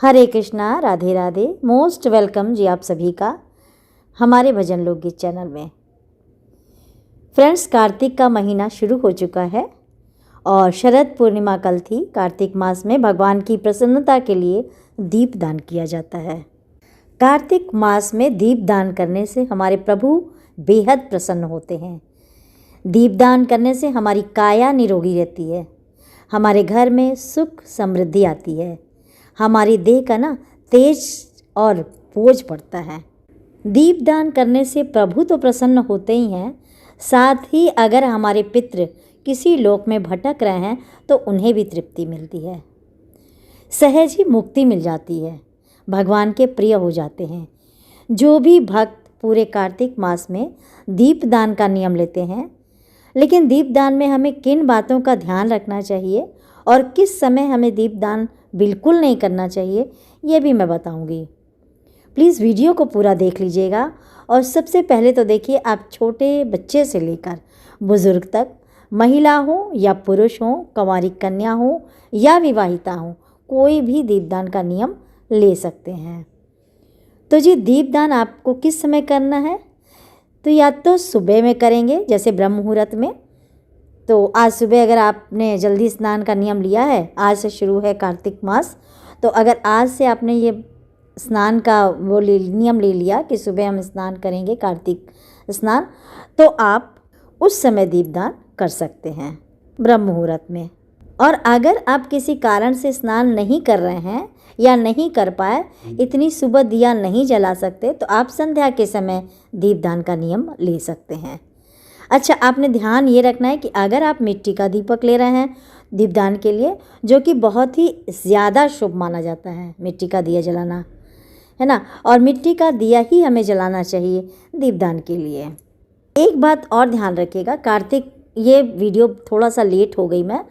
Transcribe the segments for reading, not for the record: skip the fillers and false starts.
हरे Krishna, Radhe Radhe. Most welcome जी आप सभी का हमारे भजन लोकगीत चैनल में। फ्रेंड्स, कार्तिक का महीना शुरू हो चुका है और शरद पूर्णिमा कल थी। कार्तिक मास में भगवान की प्रसन्नता के लिए दीपदान किया जाता है। कार्तिक मास में दीपदान करने से हमारे प्रभु बेहद प्रसन्न होते हैं। दीपदान करने से हमारी काया निरोगी रहती है, हमारे घर में सुख समृद्धि आती है, हमारी देह का तेज और बोझ पड़ता है। दीपदान करने से प्रभु तो प्रसन्न होते ही हैं, साथ ही अगर हमारे पितृ किसी लोक में भटक रहे हैं तो उन्हें भी तृप्ति मिलती है, सहज ही मुक्ति मिल जाती है, भगवान के प्रिय हो जाते हैं। जो भी भक्त पूरे कार्तिक मास में दीपदान का नियम लेते हैं, लेकिन दीपदान में हमें किन बातों का ध्यान रखना चाहिए और किस समय हमें दीपदान बिल्कुल नहीं करना चाहिए, ये भी मैं बताऊंगी। प्लीज़ वीडियो को पूरा देख लीजिएगा। और सबसे पहले तो देखिए, आप छोटे बच्चे से लेकर बुज़ुर्ग तक, महिला हो या पुरुष हो, कुंवारी कन्या हो या विवाहिता हो, कोई भी दीपदान का नियम ले सकते हैं। तो जी, दीपदान आपको किस समय करना है? तो या तो सुबह में करेंगे, जैसे ब्रह्म मुहूर्त में। तो आज सुबह अगर आपने जल्दी स्नान का नियम लिया है, आज से शुरू है कार्तिक मास, तो अगर आज से आपने ये स्नान का नियम ले लिया कि सुबह हम स्नान करेंगे कार्तिक स्नान, तो आप उस समय दीपदान कर सकते हैं ब्रह्म मुहूर्त में। और अगर आप किसी कारण से स्नान नहीं कर रहे हैं या नहीं कर पाए, इतनी सुबह दिया नहीं जला सकते, तो आप संध्या के समय दीपदान का नियम ले सकते हैं। अच्छा, आपने ध्यान ये रखना है कि अगर आप मिट्टी का दीपक ले रहे हैं दीपदान के लिए, जो कि बहुत ही ज़्यादा शुभ माना जाता है मिट्टी का दिया जलाना, है ना, और मिट्टी का दिया ही हमें जलाना चाहिए दीपदान के लिए। एक बात और ध्यान रखिएगा, कार्तिक, ये वीडियो थोड़ा सा लेट हो गई मैं।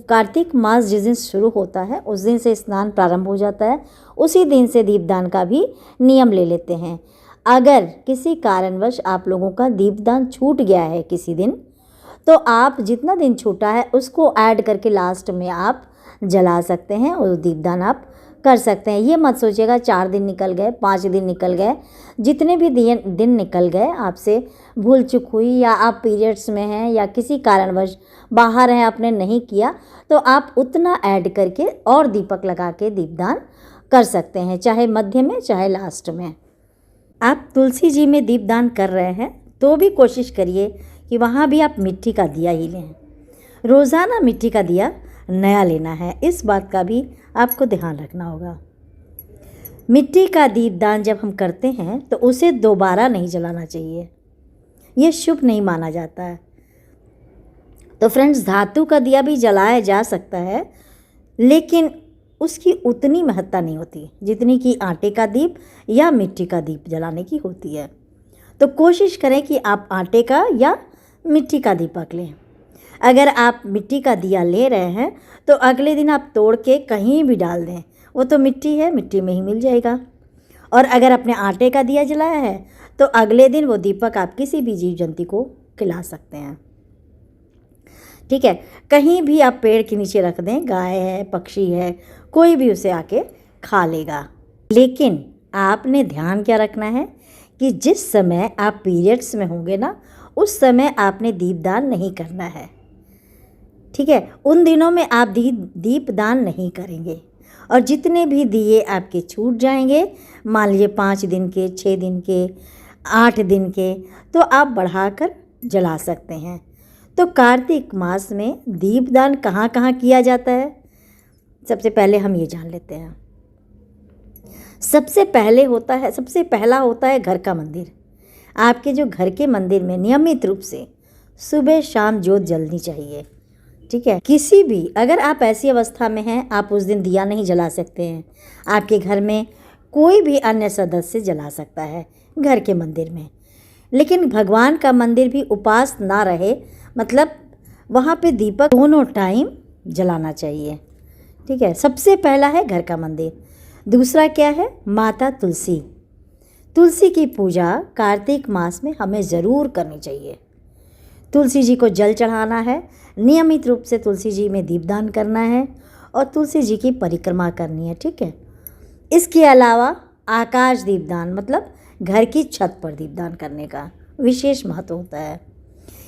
कार्तिक मास जिस दिन शुरू होता है उस दिन से स्नान प्रारंभ हो जाता है, उसी दिन से दीपदान का भी नियम ले लेते हैं। अगर किसी कारणवश आप लोगों का दीपदान छूट गया है किसी दिन, तो आप जितना दिन छूटा है उसको ऐड करके लास्ट में आप जला सकते हैं और दीपदान आप कर सकते हैं। ये मत सोचिएगा 4 दिन निकल गए, 5 दिन निकल गए, जितने भी दिन निकल गए, आपसे भूल चूक हुई या आप पीरियड्स में हैं या किसी कारणवश बाहर हैं, आपने नहीं किया, तो आप उतना ऐड करके और दीपक लगा के दीपदान कर सकते हैं, चाहे मध्य में चाहे लास्ट में। आप तुलसी जी में दीपदान कर रहे हैं तो भी कोशिश करिए कि वहाँ भी आप मिट्टी का दिया ही लें। रोज़ाना मिट्टी का दिया नया लेना है, इस बात का भी आपको ध्यान रखना होगा। मिट्टी का दीपदान जब हम करते हैं तो उसे दोबारा नहीं जलाना चाहिए, ये शुभ नहीं माना जाता है। तो फ्रेंड्स, धातु का दिया भी जलाया जा सकता है, लेकिन उसकी उतनी महत्ता नहीं होती जितनी कि आटे का दीप या मिट्टी का दीप जलाने की होती है। तो कोशिश करें कि आप आटे का या मिट्टी का दीपक लें। अगर आप मिट्टी का दिया ले रहे हैं तो अगले दिन आप तोड़ के कहीं भी डाल दें, वो तो मिट्टी है, मिट्टी में ही मिल जाएगा। और अगर आपने आटे का दिया जलाया है तो अगले दिन वो दीपक आप किसी भी जीव जंतु को खिला सकते हैं, ठीक है। कहीं भी आप पेड़ के नीचे रख दें, गाय है, पक्षी है, कोई भी उसे आके खा लेगा। लेकिन आपने ध्यान क्या रखना है कि जिस समय आप पीरियड्स में होंगे ना, उस समय आपने दीपदान नहीं करना है, ठीक है। उन दिनों में आप दीपदान नहीं करेंगे और जितने भी दिए आपके छूट जाएंगे, मान लीजिए 5 दिन के, 6 दिन के, 8 दिन के, तो आप बढ़ाकर जला सकते हैं। तो कार्तिक मास में दीपदान कहाँ कहाँ किया जाता है, सबसे पहले हम ये जान लेते हैं। सबसे पहला होता है घर का मंदिर। आपके जो घर के मंदिर में नियमित रूप से सुबह शाम जोत जलनी चाहिए, ठीक है। किसी भी, अगर आप ऐसी अवस्था में हैं आप उस दिन दिया नहीं जला सकते हैं, आपके घर में कोई भी अन्य सदस्य जला सकता है घर के मंदिर में, लेकिन भगवान का मंदिर भी उपास ना रहे, मतलब वहाँ पे दीपक दोनों टाइम जलाना चाहिए, ठीक है। सबसे पहला है घर का मंदिर। दूसरा क्या है? माता तुलसी। तुलसी की पूजा कार्तिक मास में हमें ज़रूर करनी चाहिए। तुलसी जी को जल चढ़ाना है, नियमित रूप से तुलसी जी में दीपदान करना है और तुलसी जी की परिक्रमा करनी है, ठीक है। इसके अलावा आकाश दीपदान मतलब घर की छत पर दीपदान करने का विशेष महत्व होता है।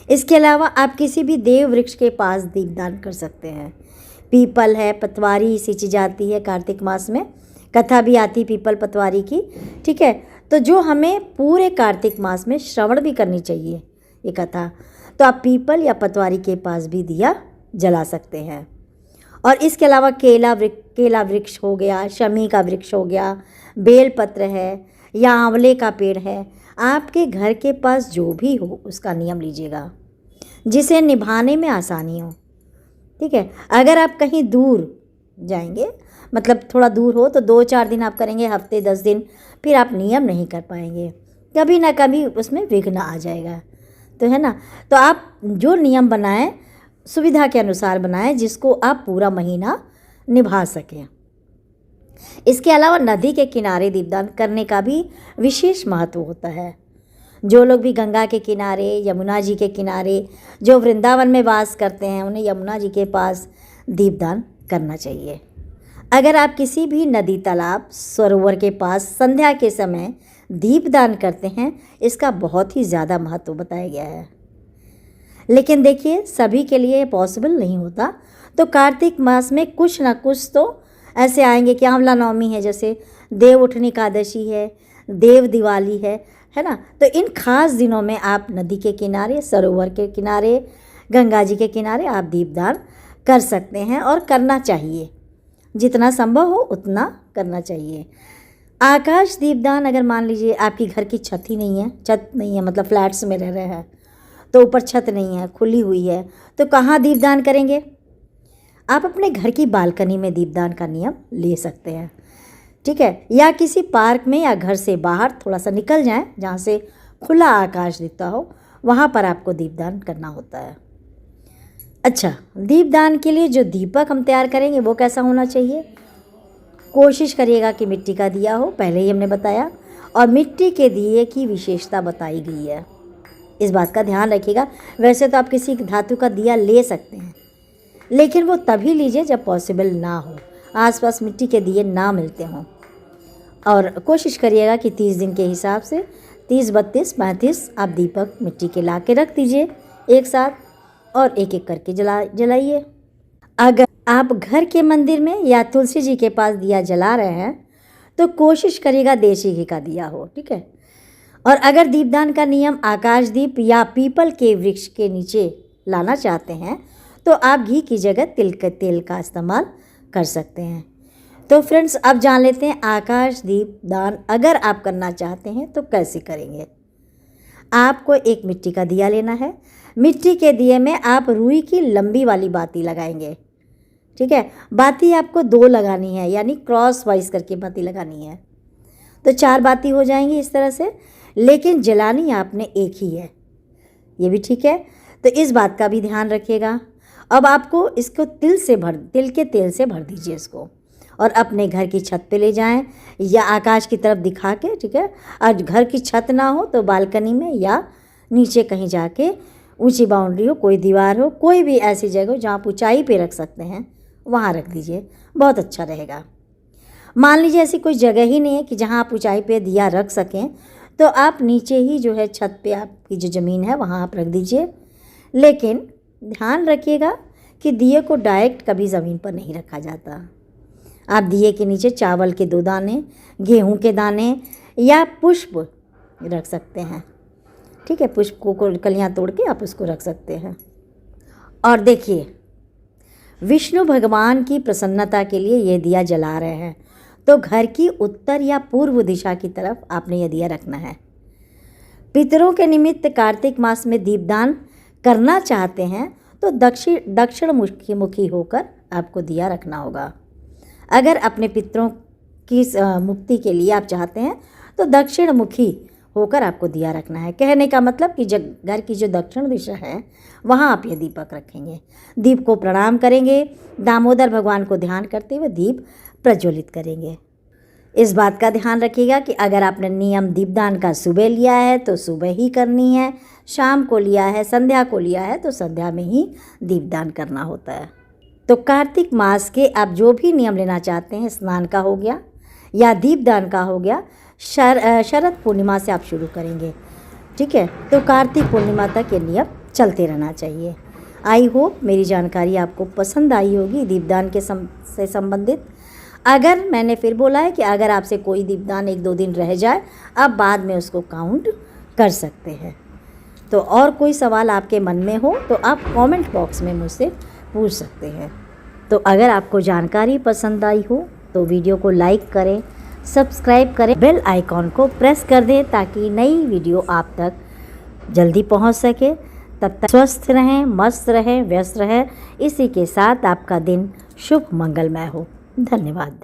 इसके अलावा आप किसी भी देव वृक्ष के पास दीपदान कर सकते हैं। पीपल है, पतवारी सींची जाती है कार्तिक मास में, कथा भी आती पीपल पतवारी की, ठीक है। तो जो हमें पूरे कार्तिक मास में श्रवण भी करनी चाहिए ये कथा, तो आप पीपल या पतवारी के पास भी दिया जला सकते हैं। और इसके अलावा केला वृक्ष हो गया, शमी का वृक्ष हो गया, बेलपत्र है या आंवले का पेड़ है, आपके घर के पास जो भी हो उसका नियम लीजिएगा जिसे निभाने में आसानी हो, ठीक है। अगर आप कहीं दूर जाएंगे, मतलब थोड़ा दूर हो, तो 2-4 दिन आप करेंगे, हफ्ते 10 दिन, फिर आप नियम नहीं कर पाएंगे, कभी ना कभी उसमें विघ्न आ जाएगा, तो है ना। तो आप जो नियम बनाएं सुविधा के अनुसार बनाएं जिसको आप पूरा महीना निभा सकें। इसके अलावा नदी के किनारे दीपदान करने का भी विशेष महत्व होता है। जो लोग भी गंगा के किनारे, यमुना जी के किनारे, जो वृंदावन में वास करते हैं, उन्हें यमुना जी के पास दीपदान करना चाहिए। अगर आप किसी भी नदी, तालाब, सरोवर के पास संध्या के समय दीपदान करते हैं, इसका बहुत ही ज़्यादा महत्व बताया गया है। लेकिन देखिए, सभी के लिए पॉसिबल नहीं होता, तो कार्तिक मास में कुछ ना कुछ तो ऐसे आएंगे कि आंवला नवमी है, जैसे देव उठनी एकादशी है, देव दिवाली है ना। तो इन खास दिनों में आप नदी के किनारे, सरोवर के किनारे, गंगा जी के किनारे आप दीपदान कर सकते हैं और करना चाहिए, जितना संभव हो उतना करना चाहिए। आकाश दीपदान, अगर मान लीजिए आपकी घर की छत नहीं है, मतलब फ्लैट्स में रह रहे हैं तो ऊपर छत नहीं है, खुली हुई है, तो कहाँ दीपदान करेंगे? आप अपने घर की बालकनी में दीपदान का नियम ले सकते हैं, ठीक है। या किसी पार्क में या घर से बाहर थोड़ा सा निकल जाएं, जहाँ से खुला आकाश दिखता हो, वहाँ पर आपको दीपदान करना होता है। अच्छा, दीपदान के लिए जो दीपक हम तैयार करेंगे वो कैसा होना चाहिए? कोशिश करिएगा कि मिट्टी का दिया हो, पहले ही हमने बताया, और मिट्टी के दिए की विशेषता बताई गई है, इस बात का ध्यान रखिएगा। वैसे तो आप किसी धातु का दिया ले सकते हैं, लेकिन वो तभी लीजिए जब पॉसिबल ना हो, आसपास मिट्टी के दिए ना मिलते हों। और कोशिश करिएगा कि 30 दिन के हिसाब से 30, 32, 35 आप दीपक मिट्टी के ला के रख दीजिए एक साथ, और एक एक करके जलाइए। अगर आप घर के मंदिर में या तुलसी जी के पास दिया जला रहे हैं तो कोशिश करिएगा देसी घी का दिया हो, ठीक है। और अगर दीपदान का नियम आकाश दीप या पीपल के वृक्ष के नीचे लाना चाहते हैं तो आप घी की जगह तेल का इस्तेमाल कर सकते हैं। तो फ्रेंड्स, अब जान लेते हैं आकाश दीप दान अगर आप करना चाहते हैं तो कैसे करेंगे। आपको एक मिट्टी का दिया लेना है। मिट्टी के दिए में आप रुई की लंबी वाली बाती लगाएंगे, ठीक है। बाती आपको 2 लगानी है, यानी क्रॉस वाइज करके बाती लगानी है, तो 4 बाती हो जाएंगी इस तरह से, लेकिन जलानी आपने एक ही है, ये भी ठीक है। तो इस बात का भी ध्यान रखिएगा। अब आपको इसको तिल के तेल से भर दीजिए इसको, और अपने घर की छत पे ले जाएं या आकाश की तरफ दिखा के, ठीक है। और घर की छत ना हो तो बालकनी में या नीचे कहीं जाके, ऊंची बाउंड्री हो, कोई दीवार हो, कोई भी ऐसी जगह हो जहाँ आप ऊंचाई पे रख सकते हैं, वहाँ रख दीजिए, बहुत अच्छा रहेगा। मान लीजिए ऐसी कोई जगह ही नहीं है कि जहाँ आप ऊंचाई पे दिया रख सकें, तो आप नीचे ही जो है छत पे आपकी जो ज़मीन है वहाँ आप रख दीजिए। लेकिन ध्यान रखिएगा कि दिए को डायरेक्ट कभी ज़मीन पर नहीं रखा जाता। आप दिए के नीचे चावल के 2 दाने, गेहूं के दाने या पुष्प रख सकते हैं, ठीक है। पुष्प को कलियां तोड़ के आप उसको रख सकते हैं। और देखिए, विष्णु भगवान की प्रसन्नता के लिए ये दिया जला रहे हैं, तो घर की उत्तर या पूर्व दिशा की तरफ आपने ये दिया रखना है। पितरों के निमित्त कार्तिक मास में दीपदान करना चाहते हैं तो दक्षिण मुखी होकर आपको दिया रखना होगा। अगर अपने पितरों की मुक्ति के लिए आप चाहते हैं तो दक्षिण मुखी होकर आपको दिया रखना है। कहने का मतलब कि घर की जो दक्षिण दिशा है वहाँ आप ये दीपक रखेंगे। दीप को प्रणाम करेंगे, दामोदर भगवान को ध्यान करते हुए दीप प्रज्वलित करेंगे। इस बात का ध्यान रखिएगा कि अगर आपने नियम दीपदान का सुबह लिया है तो सुबह ही करनी है, शाम को लिया है, संध्या को लिया है तो संध्या में ही दीपदान करना होता है। तो कार्तिक मास के आप जो भी नियम लेना चाहते हैं, स्नान का हो गया या दीपदान का हो गया शरद पूर्णिमा से आप शुरू करेंगे, ठीक है। तो कार्तिक पूर्णिमा तक ये नियम चलते रहना चाहिए। आई होप मेरी जानकारी आपको पसंद आई होगी दीपदान के से संबंधित। अगर मैंने फिर बोला है कि अगर आपसे कोई दीपदान 1-2 दिन रह जाए, आप बाद में उसको काउंट कर सकते हैं। तो और कोई सवाल आपके मन में हो तो आप कमेंट बॉक्स में मुझसे पूछ सकते हैं। तो अगर आपको जानकारी पसंद आई हो तो वीडियो को लाइक करें, सब्सक्राइब करें, बेल आइकॉन को प्रेस कर दें ताकि नई वीडियो आप तक जल्दी पहुंच सके। तब तक स्वस्थ रहें, मस्त रहें, व्यस्त रहें। इसी के साथ आपका दिन शुभ मंगलमय हो। धन्यवाद।